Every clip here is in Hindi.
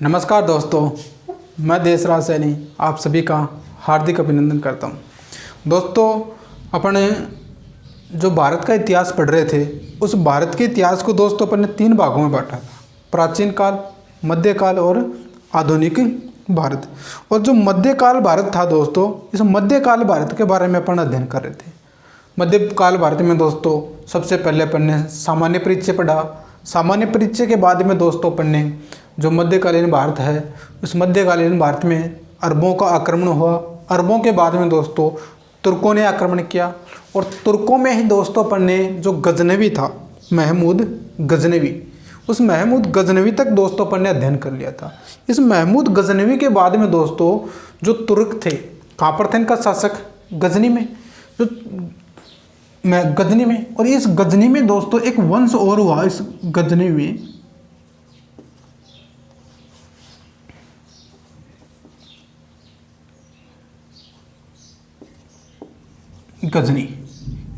नमस्कार दोस्तों, मैं देशराज सैनी आप सभी का हार्दिक अभिनंदन करता हूं। दोस्तों, अपने जो भारत का इतिहास पढ़ रहे थे, उस भारत के इतिहास को दोस्तों अपन ने 3 भागों में बांटा था। प्राचीन काल, मध्यकाल और आधुनिक भारत। और जो मध्यकाल भारत था दोस्तों, इस मध्यकाल भारत के बारे में अपन अध्ययन कर रहे थे। मध्यकाल भारत में दोस्तों सबसे पहले अपन ने सामान्य परिचय पढ़ा। सामान्य परिचय के बाद में दोस्तों अपन ने जो मध्यकालीन भारत है, उस मध्यकालीन भारत में अरबों का आक्रमण हुआ। अरबों के बाद में दोस्तों तुर्कों ने आक्रमण किया, और तुर्कों में ही दोस्तों अपन ने जो गजनवी था, महमूद गजनवी, उस महमूद गजनवी तक दोस्तों अपन ने अध्ययन कर लिया था। इस महमूद गजनवी के बाद में दोस्तों जो तुर्क थे, कहाँ पर थे इनका शासक? गजनी में। जो गजनी में, और इस गजनी में दोस्तों एक वंश और हुआ। इस गजनी में गजनी,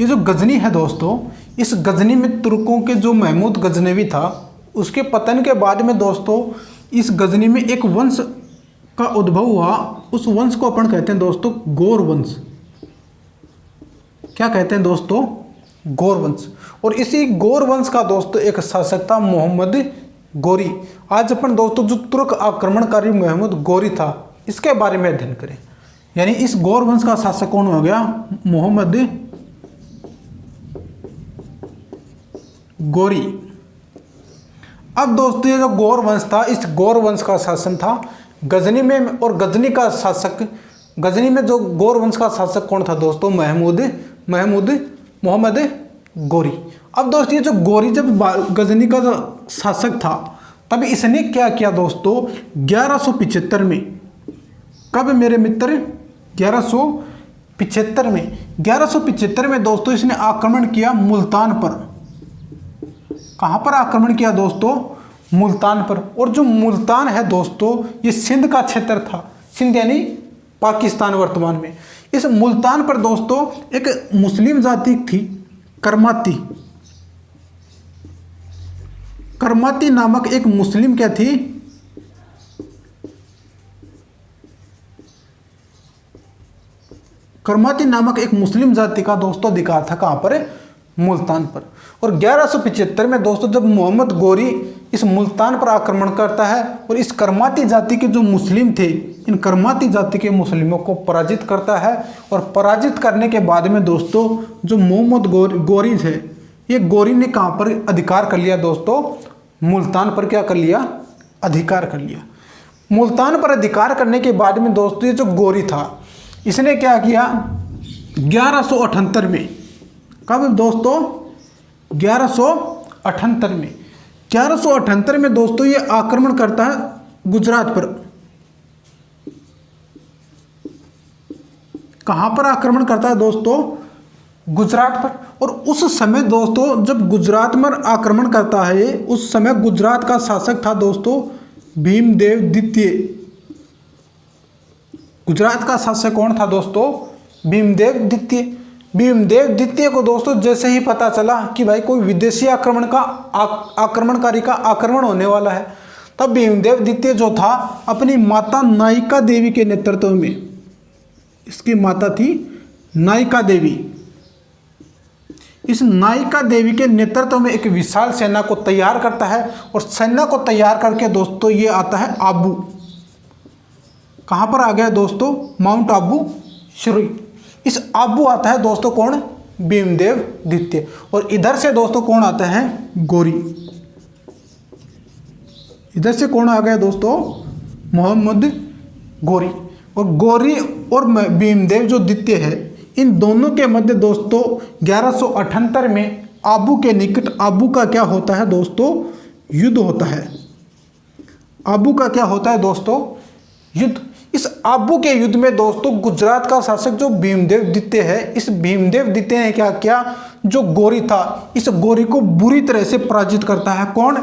ये जो गजनी है दोस्तों, इस गजनी में तुर्कों के जो महमूद गजनवी था, उसके पतन के बाद में दोस्तों इस गजनी में एक वंश का उद्भव हुआ। उस वंश को अपन कहते हैं दोस्तों गौर वंश। क्या कहते हैं दोस्तों? गौर वंश। और इसी गौर वंश का दोस्तों एक शासक था मोहम्मद गोरी। आज अपन दोस्तों जो तुर्क आक्रमणकारी मोहम्मद गोरी था, इसके बारे में अध्ययन करें। यानी इस गौर वंश का शासक कौन हो गया? मोहम्मद गोरी। अब दोस्तों ये जो गौर वंश था, इस गौर वंश का शासन था गजनी में, और गजनी का शासक, गजनी में जो गौर वंश का शासक कौन था दोस्तों? मोहम्मद गोरी। अब दोस्तों ये जो गोरी जब गजनी का जो शासक था, तब इसने क्या किया दोस्तों? 1175 में, कब मेरे मित्र? 1175 में। 1175 में दोस्तों इसने आक्रमण किया मुल्तान पर। कहाँ पर आक्रमण किया दोस्तों? मुल्तान पर। और जो मुल्तान है दोस्तों, ये सिंध का क्षेत्र था। सिंध यानी पाकिस्तान वर्तमान में। इस मुल्तान पर दोस्तों एक मुस्लिम जाति थी, करमाती। करमाती नामक एक मुस्लिम क्या थी? करमाती नामक एक मुस्लिम जाति का दोस्तों अधिकार था। कहाँ पर? मुल्तान पर। और 1175 में दोस्तों जब मोहम्मद गोरी इस मुल्तान पर आक्रमण करता है और इस करमाती जाति के जो मुस्लिम थे, इन करमाती जाति के मुस्लिमों को पराजित करता है। और पराजित करने के बाद में दोस्तों जो मोहम्मद गोरी थे, ये गोरी ने कहाँ पर अधिकार कर लिया दोस्तों? मुल्तान पर क्या कर लिया? अधिकार कर लिया। मुल्तान पर अधिकार करने के बाद में दोस्तों ये जो गोरी था, इसने क्या किया? 1178 में, कब दोस्तों? 1178 में। 1178 में दोस्तों ये आक्रमण करता है गुजरात पर। कहां पर आक्रमण करता है दोस्तों? गुजरात पर। और उस समय दोस्तों जब गुजरात में आक्रमण करता है, उस समय गुजरात का शासक था दोस्तों भीमदेव द्वितीय। गुजरात का शासक कौन था दोस्तों? भीमदेव द्वितीय। भीमदेव द्वितीय को दोस्तों जैसे ही पता चला कि भाई कोई विदेशी आक्रमणकारी का आक्रमण होने वाला है, तब भीमदेव द्वितीय जो था अपनी माता नायिका देवी के नेतृत्व में, इसकी माता थी नायिका देवी, इस नायिका देवी के नेतृत्व में एक विशाल सेना को तैयार करता है। और सेना को तैयार करके दोस्तों ये आता है आबू। कहाँ पर आ गया दोस्तों? माउंट आबू श्री। इस आबू आता है दोस्तों कौन? भीमदेव द्वितीय। और इधर से दोस्तों कौन आता है? गोरी। इधर से कौन आ गया दोस्तों? मोहम्मद गोरी। और गोरी और भीमदेव जो द्वितीय है, इन दोनों के मध्य दोस्तों 1178 में आबू के निकट, आबू का क्या होता है दोस्तों? युद्ध होता है। आबू का क्या होता है दोस्तों? युद्ध। इस आबू के युद्ध में दोस्तों गुजरात का शासक जो भीमदेव द्वितीय है, इस भीमदेव द्वितीय ने क्या किया? जो गोरी था, इस गोरी को बुरी तरह से पराजित करता है। कौन?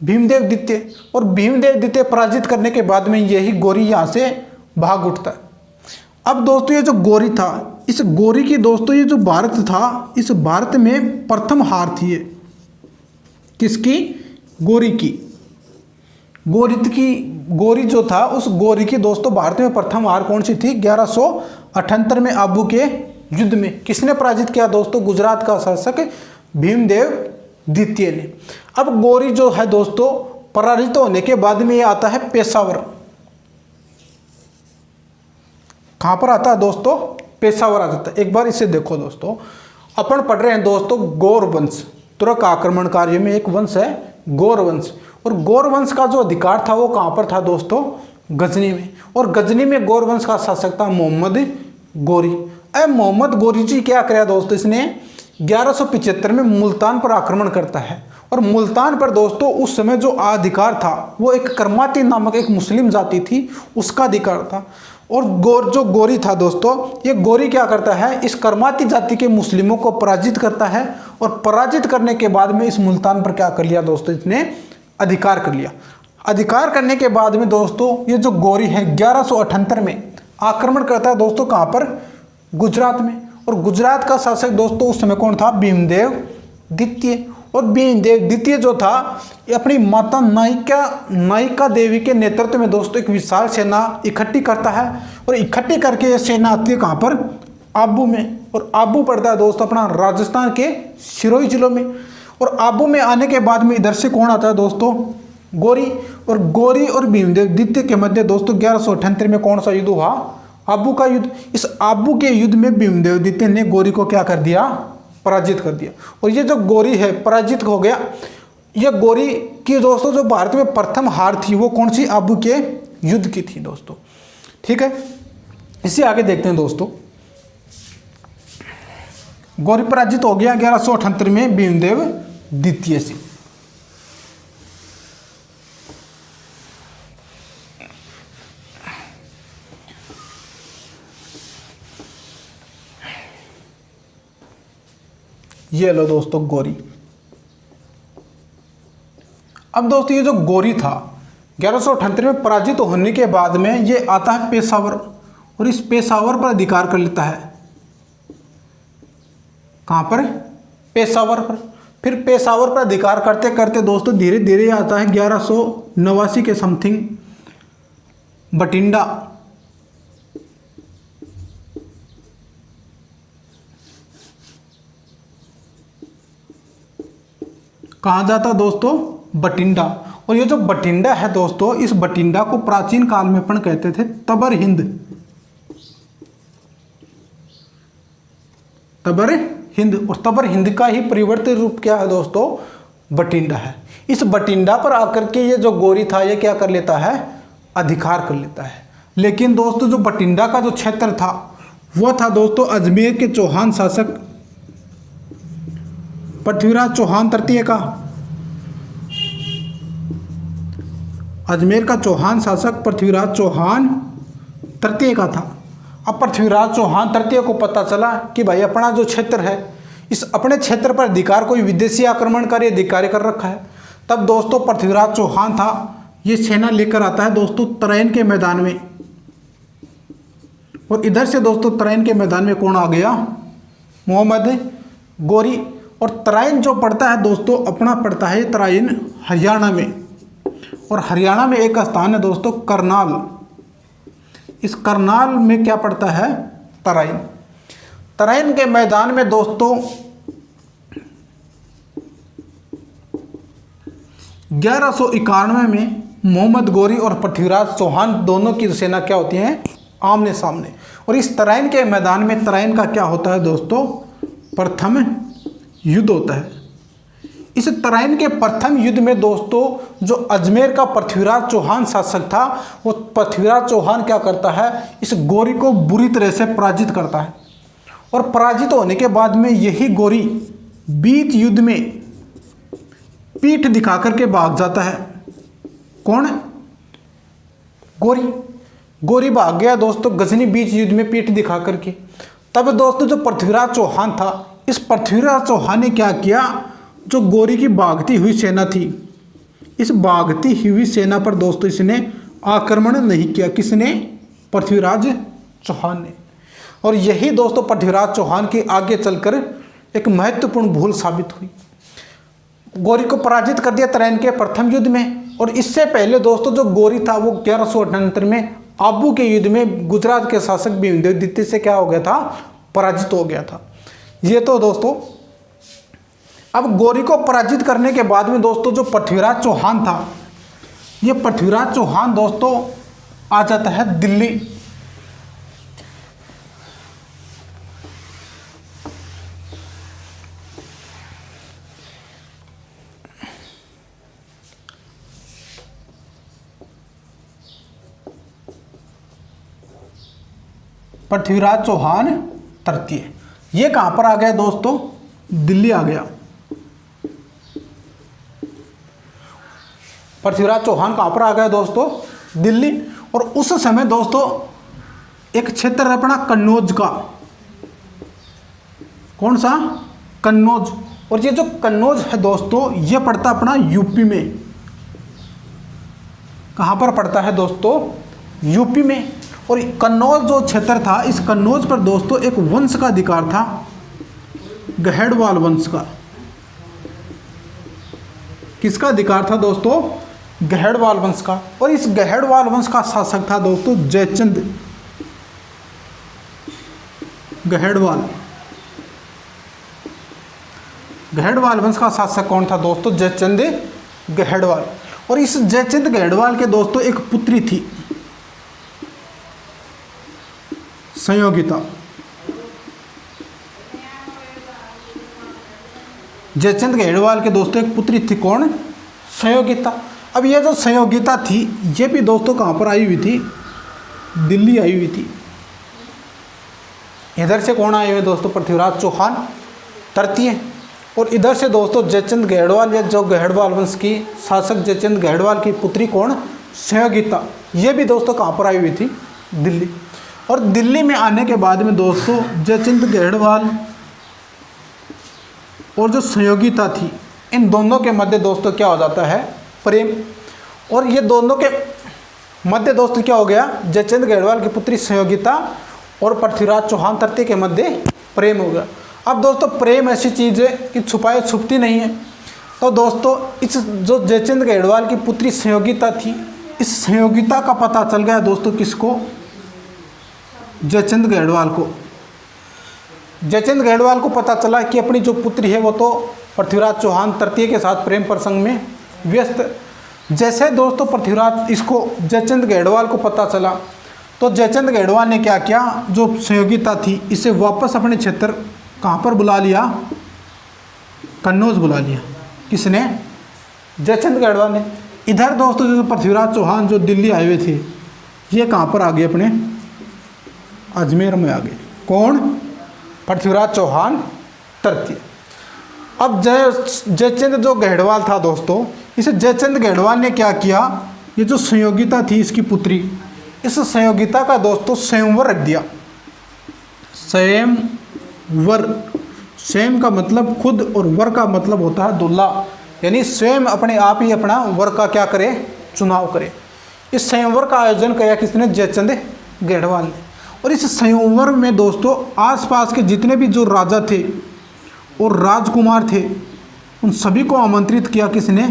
भीमदेव द्वितीय। और भीमदेव द्वितीय पराजित करने के बाद में यही गोरी यहाँ से भाग उठता है। अब दोस्तों ये जो गोरी था, इस गोरी की दोस्तों ये जो भारत था, इस भारत में प्रथम हार थी ये। किसकी? गोरी की। गोरी जो था, उस गोरी की दोस्तों भारत में प्रथम हार कौन सी थी? 1178 में आबू के युद्ध में। किसने पराजित किया दोस्तों? गुजरात का शासक भीमदेव द्वितीय ने। अब गोरी जो है दोस्तों पराजित होने के बाद में ये आता है पेशावर। कहां पर आता है दोस्तों? पेशावर आ जाता है। एक बार इसे देखो दोस्तों, अपन पढ़ रहे हैं दोस्तों गौर वंश, तुर्क आक्रमणकारियों में एक वंश है गौर वंश। और गौर वंश का जो अधिकार था वो कहां पर था दोस्तों? गजनी में। और गजनी में गौर वंश का शासक था मोहम्मद गोरी। अब मोहम्मद गोरी जी क्या किया दोस्तों? इसने 1175 में मुल्तान पर आक्रमण करता है। और मुल्तान पर दोस्तों उस समय जो अधिकार था वो एक कर्माती नामक एक मुस्लिम जाति थी, उसका अधिकार था। और जो गोरी था दोस्तों, ये गोरी क्या करता है? इस कर्माती जाति के मुस्लिमों को पराजित करता है। और पराजित करने के बाद में इस मुल्तान पर क्या कर लिया दोस्तों? इसने अधिकार कर लिया। अधिकार करने के बाद में दोस्तों ये जो गोरी है 1178 में आक्रमण करता है दोस्तों, कहाँ पर? गुजरात में। और गुजरात का शासक दोस्तों उस समय कौन था? भीमदेव द्वितीय। और भीमदेव द्वितीय जो था ये अपनी माता नायिका देवी के नेतृत्व में दोस्तों एक विशाल सेना इकट्ठी करता है। और इकट्ठी करके ये सेना आती है कहाँ पर? आबू में। और आबू पड़ता है दोस्तों अपना राजस्थान के सिरोही जिलों में। और आबू में आने के बाद में इधर से कौन आता है दोस्तों? गोरी। और गोरी और भीमदेव द्वितीय के मध्य दोस्तों 1178 में कौन सा युद्ध हुआ? आबू का युद्ध। इस आबू के युद्ध में भीमदेव द्वितीय ने गोरी को क्या कर दिया? पराजित कर दिया। और ये जो गोरी है पराजित हो गया। ये गोरी की दोस्तों जो भारत में प्रथम हार थी वो कौन सी? आबू के युद्ध की थी दोस्तों। ठीक है, इसे आगे देखते हैं दोस्तों। गोरी पराजित हो गया 1178 में भीमदेव द्वितीय से। ये लो दोस्तों गोरी। अब दोस्तों ये जो गोरी था 1178 में पराजित होने के बाद में ये आता है पेशावर। और इस पेशावर पर अधिकार कर लेता है। कहां पर? पेशावर पर। फिर पेशावर पर अधिकार करते करते दोस्तों धीरे धीरे आता है 1189 के समथिंग बठिंडा। कहाँ जाता दोस्तों? बठिंडा। और ये जो बठिंडा है दोस्तों, इस बठिंडा को प्राचीन काल में अपन कहते थे तबर हिंद। तबर हिंद। और तबर हिंद का ही परिवर्तित रूप क्या है दोस्तों? बठिंडा है। इस बठिंडा पर आकर के ये जो गोरी था ये क्या कर लेता है? अधिकार कर लेता है। लेकिन दोस्तों जो बठिंडा का जो क्षेत्र था वो था दोस्तों अजमेर के चौहान शासक पृथ्वीराज चौहान तृतीय का। अजमेर का चौहान शासक पृथ्वीराज चौहान तृतीय का था। अब पृथ्वीराज चौहान तृतीय को पता चला कि भाई अपना जो क्षेत्र है, इस अपने क्षेत्र पर अधिकार कोई विदेशी आक्रमणकारी अधिकारी कर रखा है। तब दोस्तों पृथ्वीराज चौहान था, ये सेना लेकर आता है दोस्तों तराइन के मैदान में। और इधर से दोस्तों तराइन के मैदान में कौन आ गया? मोहम्मद गोरी। और तराइन जो पड़ता है दोस्तों अपना पड़ता है तराइन हरियाणा में। और हरियाणा में एक स्थान है दोस्तों करनाल। इस करनाल में क्या पड़ता है? तराइन। तराइन के मैदान में दोस्तों 1191 में मोहम्मद गोरी और पृथ्वीराज चौहान दोनों की सेना क्या होती है? आमने सामने। और इस तराइन के मैदान में तराइन का क्या होता है दोस्तों? प्रथम युद्ध होता है। इस तराइन के प्रथम युद्ध में दोस्तों जो अजमेर का पृथ्वीराज चौहान शासक था वो पृथ्वीराज चौहान क्या करता है? इस गोरी को बुरी तरह से पराजित करता है। और पराजित होने के बाद में यही गोरी बीच युद्ध में पीठ दिखा करके भाग जाता है। कौन? गोरी। गोरी भाग गया दोस्तों गजनी बीच युद्ध में पीठ दिखा करके। तब दोस्तों जो पृथ्वीराज चौहान था, इस पृथ्वीराज चौहान ने क्या किया? जो गोरी की भागती हुई सेना थी, इस भागती हुई सेना पर दोस्तों इसने आक्रमण नहीं किया। किसने? पृथ्वीराज चौहान ने। और यही दोस्तों पृथ्वीराज चौहान की आगे चलकर एक महत्वपूर्ण भूल साबित हुई। गोरी को पराजित कर दिया तराइन के प्रथम युद्ध में। और इससे पहले दोस्तों जो गौरी था वो 1178 में आबू के युद्ध में गुजरात के शासक भीमदेव से क्या हो गया था, पराजित हो गया था। ये तो दोस्तों अब गौरी को पराजित करने के बाद में दोस्तों जो पृथ्वीराज चौहान था, ये पृथ्वीराज चौहान दोस्तों आ जाता है दिल्ली। पृथ्वीराज चौहान तृतीय, ये कहां पर आ गया दोस्तों, दिल्ली आ गया। पृथ्वीराज चौहान कहां पर आ गया दोस्तों, दिल्ली। और उस समय दोस्तों एक क्षेत्र है अपना कन्नौज का, कौन सा, कन्नौज। और ये जो कन्नौज है दोस्तों ये पड़ता अपना यूपी में। कहां पर पड़ता है दोस्तों, यूपी में। और कन्नौज जो क्षेत्र था, इस कन्नौज पर दोस्तों एक वंश का अधिकार था, गहेड़वाल वंश का। किसका अधिकार था दोस्तों, गहेड़वाल वंश का। और इस गहेड़वाल वंश का शासक था दोस्तों जयचंद गहेड़वाल। गहेड़वाल वंश का शासक कौन था दोस्तों, जयचंद गहेड़वाल। और इस जयचंद गहेड़वाल के दोस्तों एक पुत्री थी, संयोगिता। जयचंद गहेड़वाल के दोस्तों एक पुत्री थी, कौन, संयोगिता। अब ये जो संयोगिता थी ये भी दोस्तों कहाँ पर आई हुई थी, दिल्ली आई हुई थी। इधर से कौन आए हुए दोस्तों, पृथ्वीराज चौहान तृतीय। और इधर से दोस्तों जयचंद गहेड़वाल, या जो गहेड़वाल वंश की शासक जयचंद गहेड़वाल की पुत्री कौन, संयोगिता। ये भी दोस्तों कहाँ पर आई हुई थी, दिल्ली। और दिल्ली में आने के बाद में दोस्तों जयचंद गहेड़वाल और जो संयोगिता थी, इन दोनों के मध्य दोस्तों क्या हो जाता है, प्रेम। और ये दोनों के मध्य दोस्तों क्या हो गया, जयचंद गहेड़वाल की पुत्री संयोगिता और पृथ्वीराज चौहान तृतीय के मध्य प्रेम हो गया। अब दोस्तों प्रेम ऐसी चीज़ है कि छुपाए छुपती नहीं है। तो दोस्तों इस जो जयचंद गहेड़वाल की पुत्री संयोगिता थी, इस संयोगिता का पता चल गया दोस्तों किसको, जयचंद गहेड़वाल को। जयचंद गहेड़वाल को पता चला कि अपनी जो पुत्री है वो तो पृथ्वीराज चौहान तृतीय के साथ प्रेम प्रसंग में व्यस्त। जैसे दोस्तों पृथ्वीराज इसको जयचंद गहेड़वाल को पता चला तो जयचंद गहेड़वाल ने क्या किया, जो संयोगिता थी इसे वापस अपने क्षेत्र कहाँ पर बुला लिया, कन्नौज बुला लिया। किसने, जयचंद गहेड़वाल ने। इधर दोस्तों जो पृथ्वीराज चौहान जो दिल्ली आए हुए थे, ये कहाँ पर आ गए, अपने अजमेर में आ गए। कौन, पृथ्वीराज चौहान तृतीय। अब जयचंद जो गहेड़वाल था दोस्तों, इस जयचंद गहेड़वाल ने क्या किया, ये जो संयोगिता थी इसकी पुत्री, इस संयोगिता का दोस्तों स्वयंवर रख दिया। स्वयंवर, स्वयं का मतलब खुद और वर का मतलब होता है दूल्हा, यानी स्वयं अपने आप ही अपना वर का क्या करे, चुनाव करे। इस स्वयंवर का आयोजन किया किसने, जयचंद गहेड़वाल ने। और इस स्वयंवर में दोस्तों आसपास के जितने भी जो राजा थे और राजकुमार थे उन सभी को आमंत्रित किया किसने,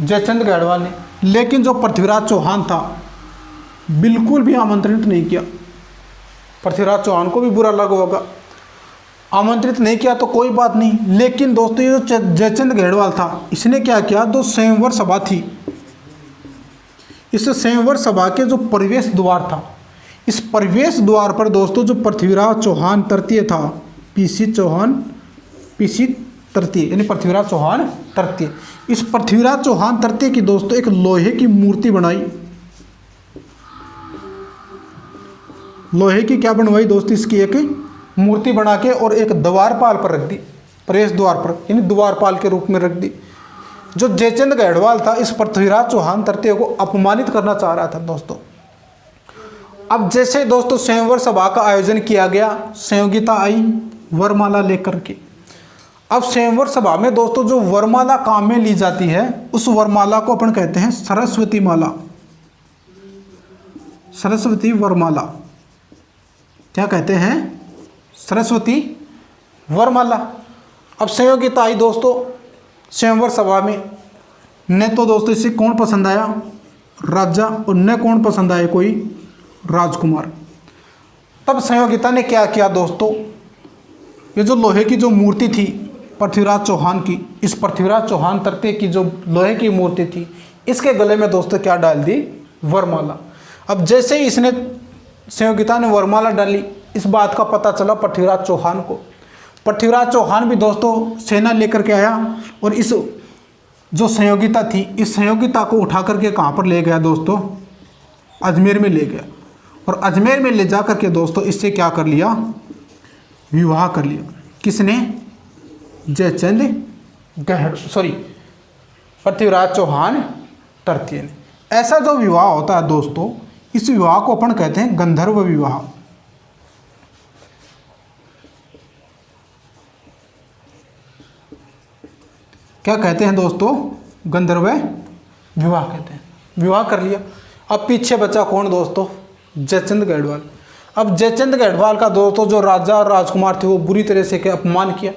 जयचंद गहेड़वाल ने। लेकिन जो पृथ्वीराज चौहान था बिल्कुल भी आमंत्रित नहीं किया। पृथ्वीराज चौहान को भी बुरा लगा होगा, आमंत्रित नहीं किया तो कोई बात नहीं। लेकिन दोस्तों ये जो जयचंद गहेड़वाल था इसने क्या किया, जो स्वयंवर सभा थी, इस स्वयंवर सभा के जो प्रवेश द्वार था, इस प्रवेश द्वार पर दोस्तों जो पृथ्वीराज चौहान तृतीय था, पीसी तृतीय यानी पृथ्वीराज चौहान तृतीय, इस पृथ्वीराज चौहान तृतीय की दोस्तों एक लोहे की मूर्ति बनाई। लोहे की क्या बनवाई दोस्तों, इसकी एक मूर्ति बना के और एक द्वारपाल पर रख दी, प्रवेश द्वार पर, यानी द्वारपाल के रूप में रख दी। जो जयचंद गहेड़वाल था इस पृथ्वीराज चौहान तृतीय को अपमानित करना चाह रहा था दोस्तों। अब जैसे दोस्तों स्वयंवर सभा का आयोजन किया गया, संयोगिता आई वरमाला लेकर के। अब स्वयंवर सभा में दोस्तों जो वरमाला काम में ली जाती है उस वरमाला को अपन कहते हैं सरस्वती माला, सरस्वती वरमाला। क्या कहते हैं, सरस्वती वरमाला। अब संयोगिता आई दोस्तों स्वयंवर सभा में, ने तो दोस्तों इसे कौन पसंद आया, राजा, और न कौन पसंद आए, कोई राजकुमार। तब संयोगिता ने क्या किया दोस्तों, ये जो लोहे की जो मूर्ति थी पृथ्वीराज चौहान की, इस पृथ्वीराज चौहान तृतीय की जो लोहे की मूर्ति थी, इसके गले में दोस्तों क्या डाल दी, वरमाला। अब जैसे ही इसने संयोगिता ने वरमाला डाली, इस बात का पता चला पृथ्वीराज चौहान को। पृथ्वीराज चौहान भी दोस्तों सेना लेकर के आया और इस जो संयोगिता थी, इस संयोगिता को उठा करके कहाँ पर ले गया दोस्तों, अजमेर में ले गया। और अजमेर में ले जा करके दोस्तों इससे क्या कर लिया, विवाह कर लिया। किसने, जयचंद पृथ्वीराज चौहान तृतीय ने। ऐसा जो विवाह होता है दोस्तों, इस विवाह को अपन कहते हैं गंधर्व विवाह। क्या कहते हैं दोस्तों, गंधर्व विवाह कहते हैं। विवाह कर लिया। अब पीछे बचा कौन दोस्तों, जयचंद गढ़वाल। अब जयचंद गढ़वाल का दोस्तों जो राजा और राजकुमार थे वो बुरी तरह से अपमान किया।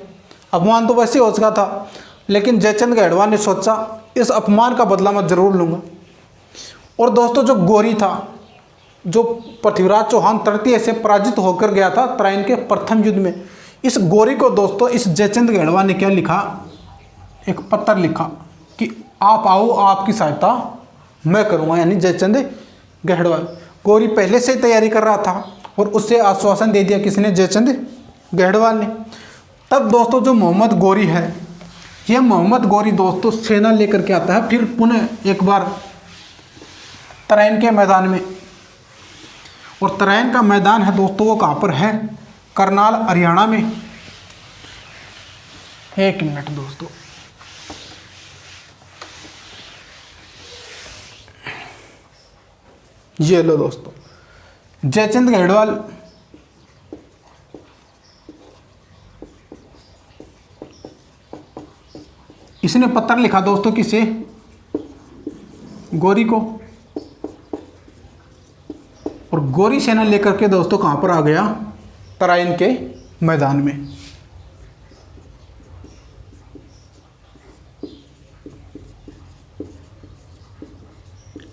अपमान तो वैसे हो चुका था, लेकिन जयचंद गढ़वाल ने सोचा इस अपमान का बदला मैं जरूर लूँगा। और दोस्तों जो गोरी था, जो पृथ्वीराज चौहान तृतीय से पराजित होकर गया था तराइन के प्रथम युद्ध में, इस गोरी को दोस्तों इस जयचंद गढ़वाल ने क्या लिखा, एक पत्र लिखा कि आप आओ, आपकी सहायता मैं करूँगा, यानी जयचंद गढ़वाल। गोरी पहले से ही तैयारी कर रहा था और उससे आश्वासन दे दिया किसने, जयचंद गढ़वाल ने। तब दोस्तों जो मोहम्मद गोरी है, यह मोहम्मद गोरी दोस्तों सेना लेकर के आता है फिर पुनः एक बार तराइन के मैदान में। और तराइन का मैदान है दोस्तों वो कहाँ पर है, करनाल हरियाणा में। एक मिनट दोस्तों, ये लो दोस्तों, जयचंद गढ़वाल इसने पत्र लिखा दोस्तों किसे, गोरी को। और गोरी सेना लेकर के दोस्तों कहां पर आ गया, तराइन के मैदान में।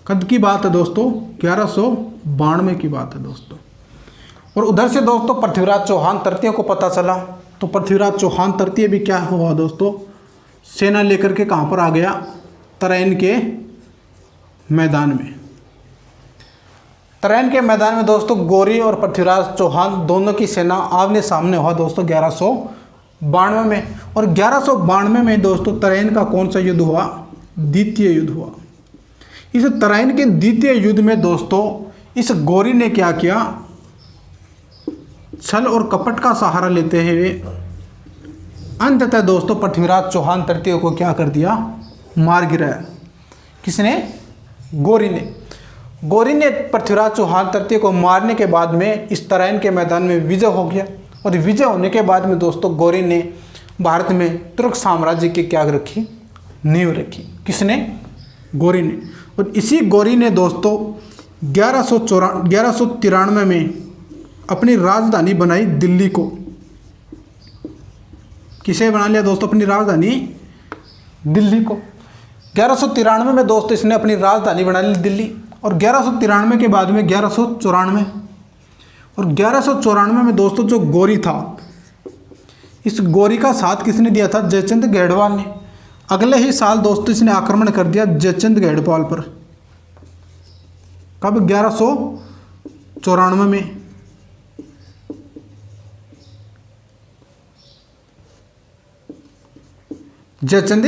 कब की बात है दोस्तों, 1192 की बात है दोस्तों। और उधर से दोस्तों पृथ्वीराज चौहान तृतीय को पता चला, तो पृथ्वीराज चौहान तृतीय भी क्या हुआ दोस्तों, सेना लेकर के कहां पर आ गया, तराइन के मैदान में। तराइन के मैदान में दोस्तों गोरी और पृथ्वीराज चौहान दोनों की सेना आमने सामने हुआ दोस्तों 1192 में। और 1192 में दोस्तों तराइन का कौन सा युद्ध हुआ, द्वितीय युद्ध हुआ। इस तराइन के द्वितीय युद्ध में दोस्तों इस गोरी ने क्या किया, छल और कपट का सहारा लेते हुए अंततः दोस्तों पृथ्वीराज चौहान तृतीय को क्या कर दिया, मार गिराया। किसने, गोरी ने। गोरी ने पृथ्वीराज चौहान तृतीय को मारने के बाद में इस तराइन के मैदान में विजय हो गया। और विजय होने के बाद में दोस्तों गोरी ने भारत में तुर्क साम्राज्य की क्या रखी, नींव रखी। किसने, गोरी ने। और इसी गोरी ने दोस्तों 1193 में अपनी राजधानी बनाई दिल्ली को। किसे बना लिया दोस्तों अपनी राजधानी, दिल्ली को। 1193 में दोस्तों इसने अपनी राजधानी बना ली दिल्ली। और 1193 के बाद में 1194, और 1194 में दोस्तों जो गोरी था, इस गोरी का साथ किसने दिया था, जयचंद गढ़वाल ने। अगले ही साल दोस्तों इसने आक्रमण कर दिया जयचंद गढ़वाल पर। कब, 1194 में। जयचंद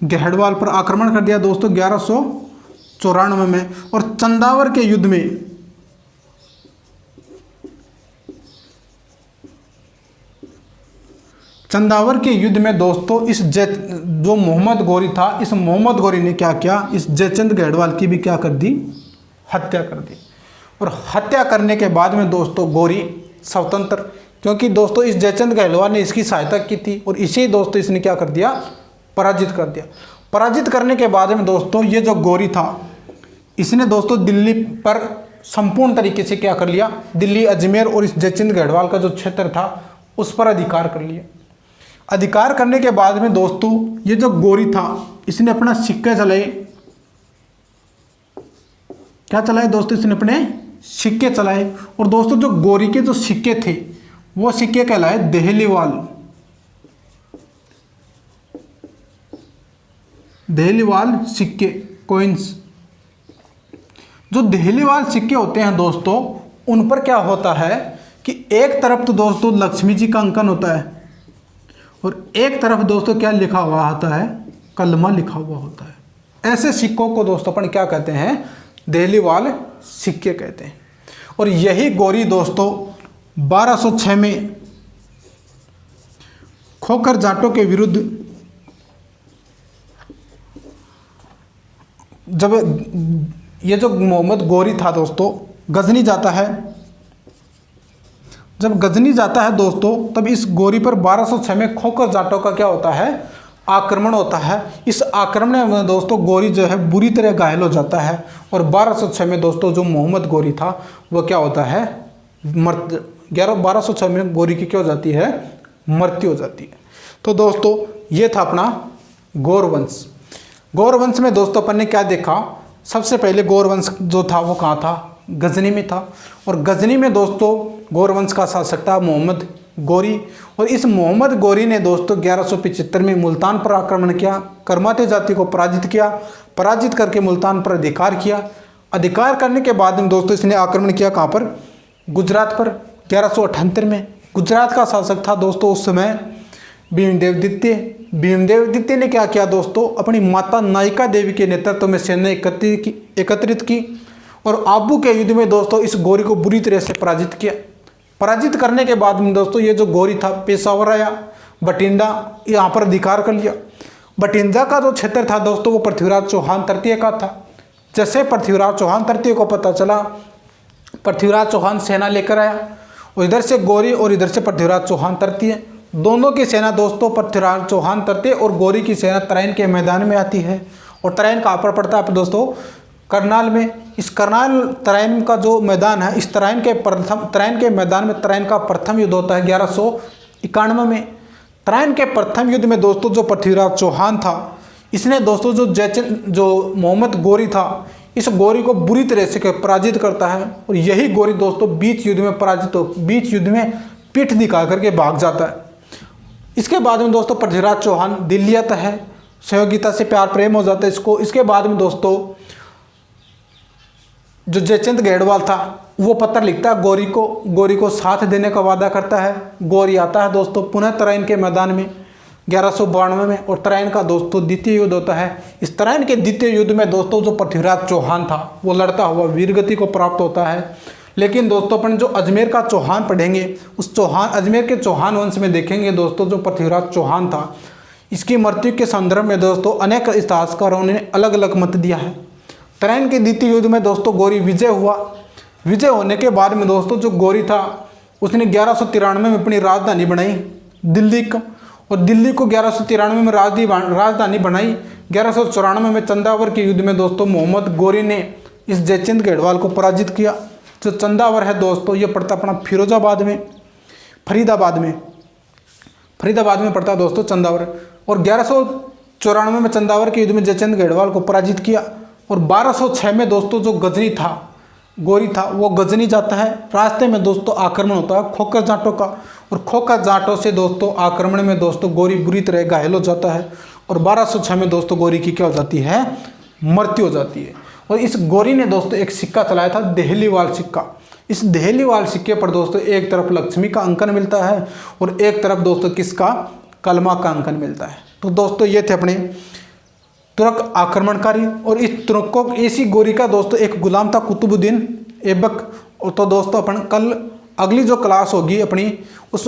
गढ़वाल पर आक्रमण कर दिया दोस्तों 1194 में। और चंदावर के युद्ध में दोस्तों इस जो मोहम्मद गोरी था, इस मोहम्मद गोरी ने क्या किया, इस जयचंद गढ़वाल की भी क्या कर दी, हत्या कर दी। और हत्या करने के बाद में दोस्तों गोरी स्वतंत्र, क्योंकि दोस्तों इस जयचंद गढ़वाल ने इसकी सहायता की थी और इसे दोस्तों इसने क्या कर दिया, पराजित कर दिया। पराजित करने के बाद में दोस्तों ये जो गोरी था, इसने दोस्तों दिल्ली पर संपूर्ण तरीके से क्या कर लिया, दिल्ली, अजमेर और इस जयचंद गढ़वाल का जो क्षेत्र था उस पर अधिकार कर लिया। अधिकार करने के बाद में दोस्तों ये जो गोरी था, इसने अपना सिक्के चलाए क्या चलाए दोस्तों, इसने अपने सिक्के चलाए। और दोस्तों जो गोरी के जो सिक्के थे वो सिक्के कहलाए देहलीवाल। देहलीवाल सिक्के, कॉइन्स। जो देहलीवाल सिक्के होते हैं दोस्तों, उन पर क्या होता है कि एक तरफ तो दोस्तों लक्ष्मी जी का अंकन होता है और एक तरफ दोस्तों क्या लिखा हुआ होता है, कलमा लिखा हुआ होता है। ऐसे सिक्कों को दोस्तों अपन क्या कहते हैं, देहलीवाल सिक्के कहते हैं। और यही गोरी दोस्तों 1206 में खोखर जाटों के विरुद्ध जब ये जो मोहम्मद गोरी था दोस्तों गजनी जाता है, जब गजनी जाता है दोस्तों, तब इस गोरी पर 1206 में खोखर जाटों का क्या होता है, आक्रमण होता है। इस आक्रमण में दोस्तों गोरी जो है बुरी तरह घायल हो जाता है और 1206 में दोस्तों जो मोहम्मद गोरी था वो क्या होता है, 1206 में गोरी की क्या हो जाती है, मृत्यु हो जाती है। तो दोस्तों ये था अपना गौरवंश। गौरवंश में दोस्तों अपन ने क्या देखा, सबसे पहले गौरवंश जो था वो कहाँ था, गजनी में था। और गजनी में दोस्तों गौरवंश का शासक था मोहम्मद गोरी। और इस मोहम्मद गोरी ने दोस्तों 1175 में मुल्तान पर आक्रमण किया, करमाते जाति को पराजित किया, पराजित करके मुल्तान पर अधिकार किया। अधिकार करने के बाद में दोस्तों इसने आक्रमण किया कहाँ पर, गुजरात पर 1178 में। गुजरात का शासक था दोस्तों उस समय भीमदेव द्वितीय। भीमदेव द्वितीय ने क्या किया दोस्तों, अपनी माता नायिका देवी के नेतृत्व में सेना एकत्रित की और आबू के युद्ध में दोस्तों इस गोरी को बुरी तरह से पराजित किया। पराजित करने के बाद में दोस्तों ये जो गोरी था पेशावर आया, बठिंडा यहाँ पर अधिकार कर लिया। बठिंडा का जो क्षेत्र था दोस्तों वो पृथ्वीराज चौहान तृतीय का था। जैसे पृथ्वीराज चौहान तृतीय को पता चला, पृथ्वीराज चौहान सेना लेकर आया और इधर से गोरी और इधर से पृथ्वीराज चौहान तृतीय, दोनों की सेना दोस्तों पृथ्वीराज चौहान तृतीय और गोरी की सेना तराइन के मैदान में आती है। और तराइन कहाँ पर पड़ता है दोस्तों, करनाल में। इस करनाल तराइन का जो मैदान है, इस तराइन के मैदान में तराइन का प्रथम युद्ध होता है 1191 में। तराइन के प्रथम युद्ध में दोस्तों जो पृथ्वीराज चौहान था, इसने दोस्तों जो मोहम्मद गोरी था, इस गोरी को बुरी तरह से पराजित करता है। और यही गोरी दोस्तों बीच युद्ध में पीठ दिखा करके भाग जाता है। इसके बाद में दोस्तों पृथ्वीराज चौहान दिल्ली आता है, सहयोगिता से प्यार प्रेम हो जाता है इसको। इसके बाद में दोस्तों जो जयचंद गढ़वाल था वो पत्र लिखता है गोरी को साथ देने का वादा करता है। गोरी आता है दोस्तों पुनः तराइन के मैदान में 1192 में और तराइन का दोस्तों द्वितीय युद्ध होता है। इस तराइन के द्वितीय युद्ध में दोस्तों जो पृथ्वीराज चौहान था वो लड़ता हुआ वीरगति को प्राप्त होता है। लेकिन दोस्तों अपन जो अजमेर का चौहान पढ़ेंगे, उस अजमेर के चौहान वंश में देखेंगे दोस्तों जो पृथ्वीराज चौहान था, इसकी मृत्यु के संदर्भ में दोस्तों अनेक इतिहासकारों ने अलग अलग मत दिया है। तराइन के द्वितीय युद्ध में दोस्तों गोरी विजय हुआ। विजय होने के बाद में दोस्तों जो गोरी था उसने 1193 में अपनी राजधानी बनाई दिल्ली को, और दिल्ली को 1193 में राजधानी बनाई। 1194 में चंदावर के युद्ध में दोस्तों मोहम्मद गोरी ने इस जयचंद गढ़वाल को पराजित किया। जो चंदावर है दोस्तों ये पड़ता अपना फरीदाबाद में पड़ता है दोस्तों चंदावर। और 1194 में चंदावर के युद्ध में जयचंद गढ़वाल को पराजित किया। और 1206 में दोस्तों जो गोरी था वो गजनी जाता है। रास्ते में दोस्तों आक्रमण होता है खोखर जाटों का, और खोखर जाटों से दोस्तों आक्रमण में दोस्तों गोरी बुरी तरह घायल हो जाता है। और 1206 में दोस्तों गोरी की क्या हो जाती है, मृत्यु हो जाती है। और इस गोरी ने दोस्तों एक सिक्का चलाया था देहलीवाल सिक्का। इस देहलीवाल सिक्के पर दोस्तों एक तरफ लक्ष्मी का अंकन मिलता है और एक तरफ दोस्तों किसका, कलमा का अंकन मिलता है। तो दोस्तों ये थे अपने तुर्क आक्रमणकारी। और इस तुर्क को इसी गोरी का दोस्तों एक गुलाम था कुतुबुद्दीन ऐबक। तो दोस्तों अपन कल अगली जो क्लास होगी अपनी, उस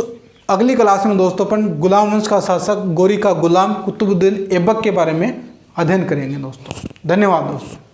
अगली क्लास में दोस्तों अपन गुलाम वंश का शासक गोरी का गुलाम कुतुबुद्दीन ऐबक के बारे में अध्ययन करेंगे दोस्तों। धन्यवाद दोस्तों।